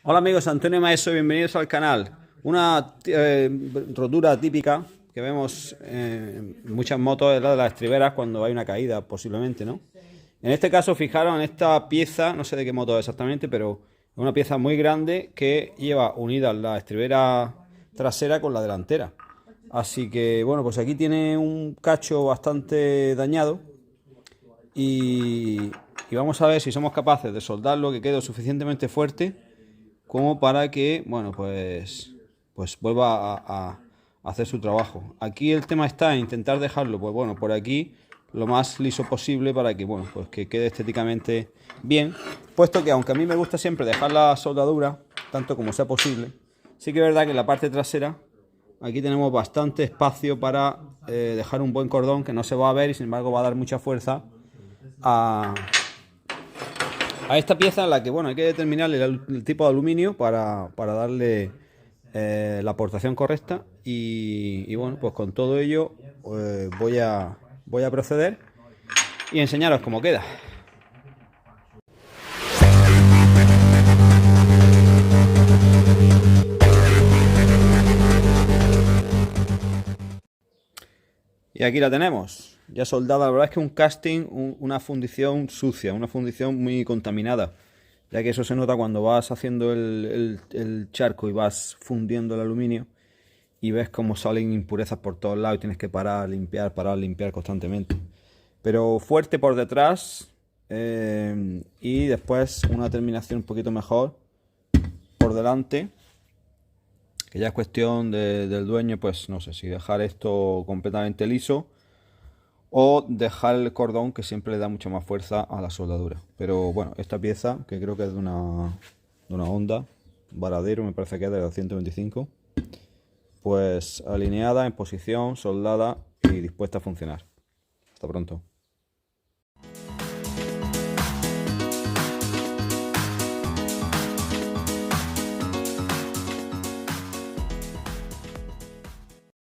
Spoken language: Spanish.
Hola amigos, Antonio Maeso, bienvenidos al canal. Una rotura típica que vemos en muchas motos es la de las estriberas cuando hay una caída, posiblemente, ¿no? En este caso, fijaros en esta pieza, no sé de qué moto es exactamente, pero es una pieza muy grande que lleva unidas la estribera trasera con la delantera. Así que, bueno, pues aquí tiene un cacho bastante dañado y vamos a ver si somos capaces de soldarlo, que quede suficientemente fuerte como para que, bueno, pues vuelva a hacer su trabajo. Aquí el tema está en intentar dejarlo, pues bueno, por aquí lo más liso posible para que, bueno, pues que quede estéticamente bien, puesto que aunque a mí me gusta siempre dejar la soldadura tanto como sea posible, sí que es verdad que en la parte trasera aquí tenemos bastante espacio para dejar un buen cordón que no se va a ver y sin embargo va a dar mucha fuerza a esta pieza, en la que, bueno, hay que determinar el tipo de aluminio para darle la aportación correcta y bueno, pues con todo ello voy a proceder y enseñaros cómo queda. Y aquí la tenemos, ya soldada. La verdad es que un casting, una fundición sucia, una fundición muy contaminada, ya que eso se nota cuando vas haciendo el charco y vas fundiendo el aluminio y ves cómo salen impurezas por todos lados y tienes que parar, limpiar constantemente. Pero fuerte por detrás y después una terminación un poquito mejor por delante, que ya es cuestión del dueño, pues no sé si dejar esto completamente liso o dejar el cordón, que siempre le da mucha más fuerza a la soldadura. Pero bueno, esta pieza, que creo que es de una Honda Varadero, me parece que es de 225, pues alineada, en posición, soldada y dispuesta a funcionar. Hasta pronto.